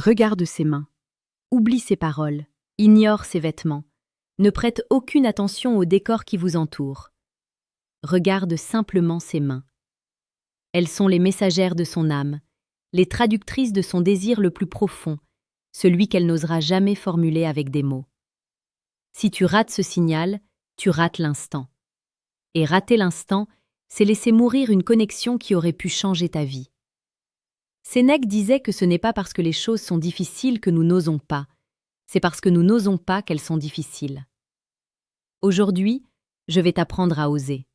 Regarde ses mains. Oublie ses paroles. Ignore ses vêtements. Ne prête aucune attention au décor qui vous entoure. Regarde simplement ses mains. Elles sont les messagères de son âme, les traductrices de son désir le plus profond, celui qu'elle n'osera jamais formuler avec des mots. Si tu rates ce signal, tu rates l'instant. Et rater l'instant, c'est laisser mourir une connexion qui aurait pu changer ta vie. Sénèque disait que ce n'est pas parce que les choses sont difficiles que nous n'osons pas, c'est parce que nous n'osons pas qu'elles sont difficiles. Aujourd'hui, je vais t'apprendre à oser.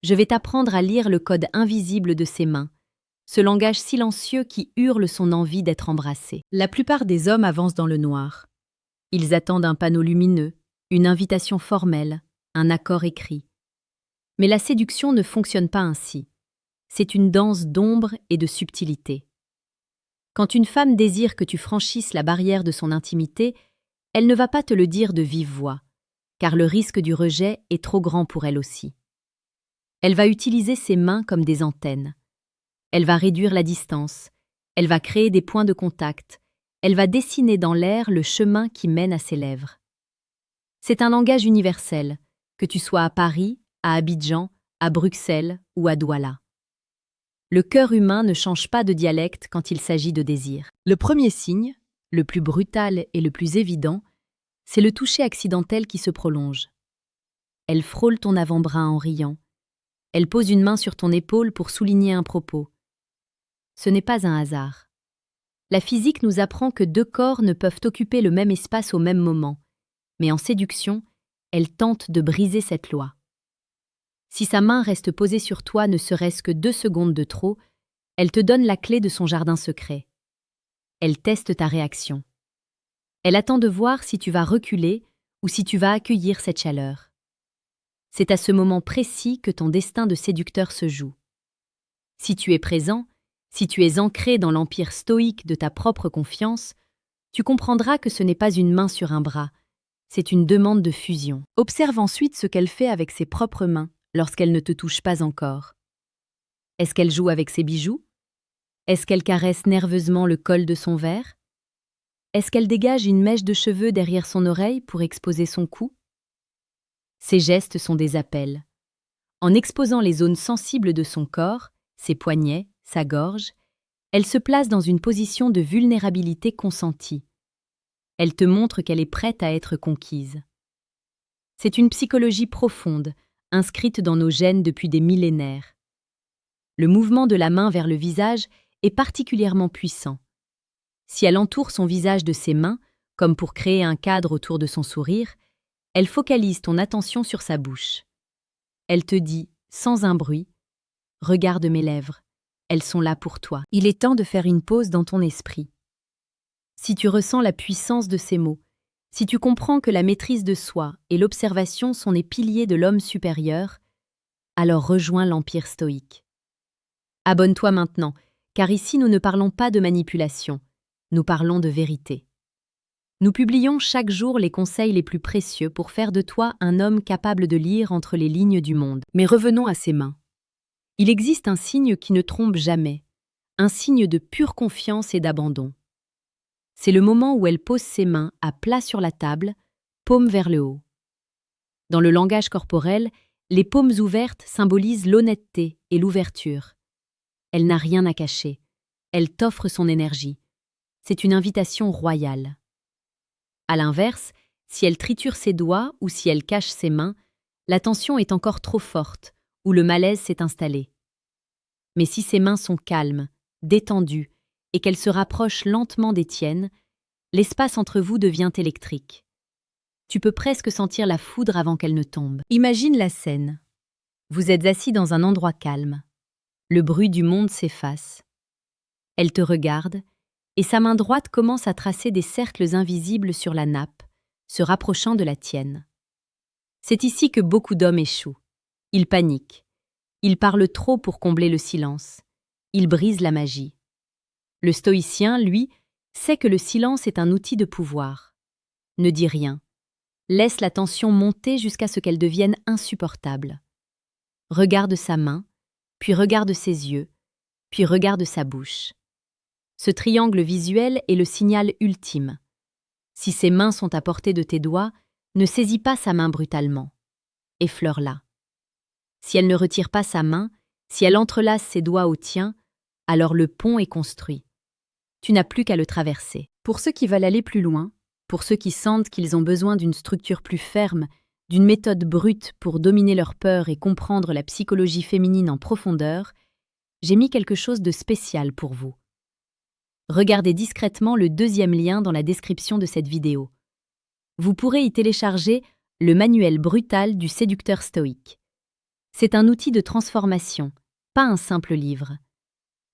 Je vais t'apprendre à lire le code invisible de ses mains, ce langage silencieux qui hurle son envie d'être embrassé. La plupart des hommes avancent dans le noir. Ils attendent un panneau lumineux, une invitation formelle, un accord écrit. Mais la séduction ne fonctionne pas ainsi. C'est une danse d'ombre et de subtilité. Quand une femme désire que tu franchisses la barrière de son intimité, elle ne va pas te le dire de vive voix, car le risque du rejet est trop grand pour elle aussi. Elle va utiliser ses mains comme des antennes. Elle va réduire la distance, elle va créer des points de contact, elle va dessiner dans l'air le chemin qui mène à ses lèvres. C'est un langage universel, que tu sois à Paris, à Abidjan, à Bruxelles ou à Douala. Le cœur humain ne change pas de dialecte quand il s'agit de désir. Le premier signe, le plus brutal et le plus évident, c'est le toucher accidentel qui se prolonge. Elle frôle ton avant-bras en riant. Elle pose une main sur ton épaule pour souligner un propos. Ce n'est pas un hasard. La physique nous apprend que deux corps ne peuvent occuper le même espace au même moment, mais en séduction, elle tente de briser cette loi. Si sa main reste posée sur toi ne serait-ce que 2 secondes de trop, elle te donne la clé de son jardin secret. Elle teste ta réaction. Elle attend de voir si tu vas reculer ou si tu vas accueillir cette chaleur. C'est à ce moment précis que ton destin de séducteur se joue. Si tu es présent, si tu es ancré dans l'empire stoïque de ta propre confiance, tu comprendras que ce n'est pas une main sur un bras, c'est une demande de fusion. Observe ensuite ce qu'elle fait avec ses propres mains lorsqu'elle ne te touche pas encore. Est-ce qu'elle joue avec ses bijoux? Est-ce qu'elle caresse nerveusement le col de son verre? Est-ce qu'elle dégage une mèche de cheveux derrière son oreille pour exposer son cou? Ces gestes sont des appels. En exposant les zones sensibles de son corps, ses poignets, sa gorge, elle se place dans une position de vulnérabilité consentie. Elle te montre qu'elle est prête à être conquise. C'est une psychologie profonde, inscrite dans nos gènes depuis des millénaires. Le mouvement de la main vers le visage est particulièrement puissant. Si elle entoure son visage de ses mains, comme pour créer un cadre autour de son sourire, elle focalise ton attention sur sa bouche. Elle te dit, sans un bruit, « Regarde mes lèvres, elles sont là pour toi. » Il est temps de faire une pause dans ton esprit. Si tu ressens la puissance de ces mots, si tu comprends que la maîtrise de soi et l'observation sont les piliers de l'homme supérieur, alors rejoins l'empire stoïque. Abonne-toi maintenant, car ici nous ne parlons pas de manipulation, nous parlons de vérité. Nous publions chaque jour les conseils les plus précieux pour faire de toi un homme capable de lire entre les lignes du monde. Mais revenons à ses mains. Il existe un signe qui ne trompe jamais, un signe de pure confiance et d'abandon. C'est le moment où elle pose ses mains à plat sur la table, paumes vers le haut. Dans le langage corporel, les paumes ouvertes symbolisent l'honnêteté et l'ouverture. Elle n'a rien à cacher. Elle t'offre son énergie. C'est une invitation royale. À l'inverse, si elle triture ses doigts ou si elle cache ses mains, la tension est encore trop forte ou le malaise s'est installé. Mais si ses mains sont calmes, détendues et qu'elle se rapproche lentement des tiennes, l'espace entre vous devient électrique. Tu peux presque sentir la foudre avant qu'elle ne tombe. Imagine la scène. Vous êtes assis dans un endroit calme. Le bruit du monde s'efface. Elle te regarde, et sa main droite commence à tracer des cercles invisibles sur la nappe, se rapprochant de la tienne. C'est ici que beaucoup d'hommes échouent. Ils paniquent. Ils parlent trop pour combler le silence. Ils brisent la magie. Le stoïcien, lui, sait que le silence est un outil de pouvoir. Ne dis rien. Laisse la tension monter jusqu'à ce qu'elle devienne insupportable. Regarde sa main, puis regarde ses yeux, puis regarde sa bouche. Ce triangle visuel est le signal ultime. Si ses mains sont à portée de tes doigts, ne saisis pas sa main brutalement. Effleure-la. Si elle ne retire pas sa main, si elle entrelace ses doigts aux tiens, alors le pont est construit. Tu n'as plus qu'à le traverser. Pour ceux qui veulent aller plus loin, pour ceux qui sentent qu'ils ont besoin d'une structure plus ferme, d'une méthode brute pour dominer leur peur et comprendre la psychologie féminine en profondeur, j'ai mis quelque chose de spécial pour vous. Regardez discrètement le deuxième lien dans la description de cette vidéo. Vous pourrez y télécharger le manuel brutal du séducteur stoïque. C'est un outil de transformation, pas un simple livre.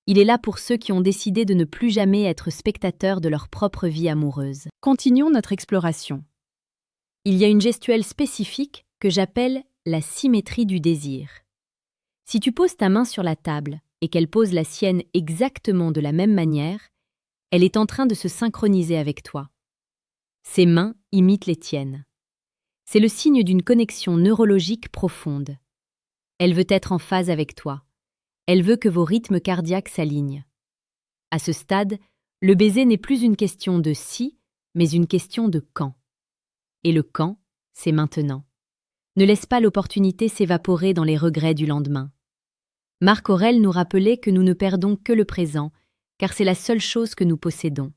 Il est là pour ceux qui ont décidé de ne plus jamais être spectateurs de leur propre vie amoureuse. Continuons notre exploration. Il y a une gestuelle spécifique que j'appelle la symétrie du désir. Si tu poses ta main sur la table et qu'elle pose la sienne exactement de la même manière, elle est en train de se synchroniser avec toi. Ses mains imitent les tiennes. C'est le signe d'une connexion neurologique profonde. Elle veut être en phase avec toi. Elle veut que vos rythmes cardiaques s'alignent. À ce stade, le baiser n'est plus une question de si, mais une question de quand. Et le quand, c'est maintenant. Ne laisse pas l'opportunité s'évaporer dans les regrets du lendemain. Marc Aurèle nous rappelait que nous ne perdons que le présent, car c'est la seule chose que nous possédons.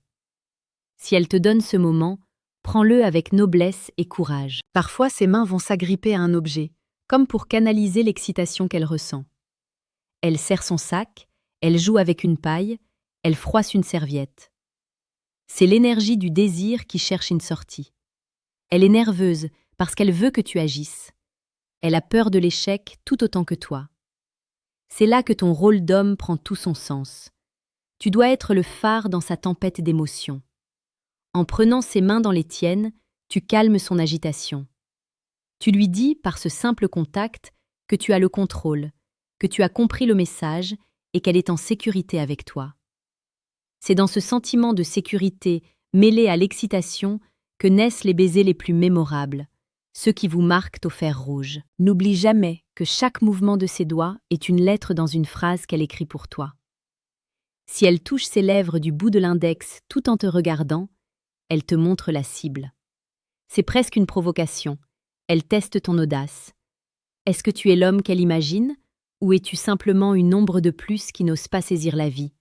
Si elle te donne ce moment, prends-le avec noblesse et courage. Parfois, ses mains vont s'agripper à un objet, comme pour canaliser l'excitation qu'elle ressent. Elle serre son sac, elle joue avec une paille, elle froisse une serviette. C'est l'énergie du désir qui cherche une sortie. Elle est nerveuse parce qu'elle veut que tu agisses. Elle a peur de l'échec tout autant que toi. C'est là que ton rôle d'homme prend tout son sens. Tu dois être le phare dans sa tempête d'émotions. En prenant ses mains dans les tiennes, tu calmes son agitation. Tu lui dis, par ce simple contact, que tu as le contrôle, que tu as compris le message et qu'elle est en sécurité avec toi. C'est dans ce sentiment de sécurité mêlé à l'excitation que naissent les baisers les plus mémorables, ceux qui vous marquent au fer rouge. N'oublie jamais que chaque mouvement de ses doigts est une lettre dans une phrase qu'elle écrit pour toi. Si elle touche ses lèvres du bout de l'index tout en te regardant, elle te montre la cible. C'est presque une provocation. Elle teste ton audace. Est-ce que tu es l'homme qu'elle imagine, ou es-tu simplement une ombre de plus qui n'ose pas saisir la vie?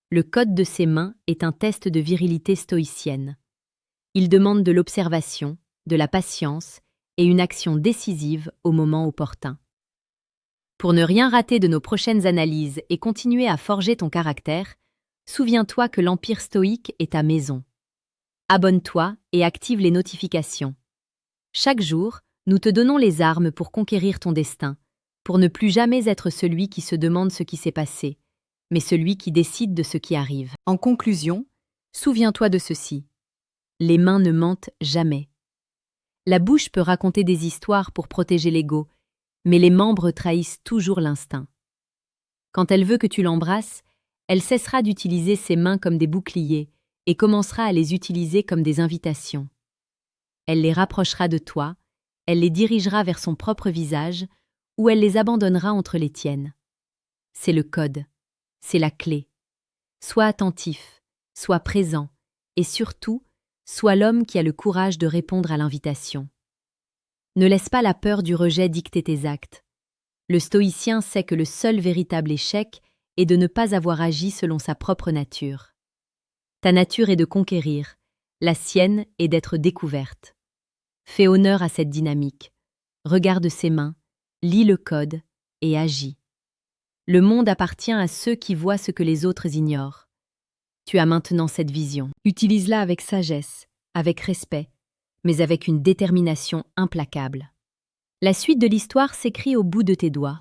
Le code de ses mains est un test de virilité stoïcienne. Il demande de l'observation, de la patience et une action décisive au moment opportun. Pour ne rien rater de nos prochaines analyses et continuer à forger ton caractère, souviens-toi que l'Empire stoïque est ta maison. Abonne-toi et active les notifications. Chaque jour, nous te donnons les armes pour conquérir ton destin, pour ne plus jamais être celui qui se demande ce qui s'est passé, mais celui qui décide de ce qui arrive. En conclusion, souviens-toi de ceci. Les mains ne mentent jamais. La bouche peut raconter des histoires pour protéger l'ego, mais les membres trahissent toujours l'instinct. Quand elle veut que tu l'embrasses, elle cessera d'utiliser ses mains comme des boucliers et commencera à les utiliser comme des invitations. Elle les rapprochera de toi, elle les dirigera vers son propre visage, ou elle les abandonnera entre les tiennes. C'est le code, c'est la clé. Sois attentif, sois présent, et surtout, sois l'homme qui a le courage de répondre à l'invitation. Ne laisse pas la peur du rejet dicter tes actes. Le stoïcien sait que le seul véritable échec est de ne pas avoir agi selon sa propre nature. Ta nature est de conquérir, la sienne est d'être découverte. Fais honneur à cette dynamique. Regarde ses mains, lis le code et agis. Le monde appartient à ceux qui voient ce que les autres ignorent. Tu as maintenant cette vision. Utilise-la avec sagesse, avec respect, mais avec une détermination implacable. La suite de l'histoire s'écrit au bout de tes doigts.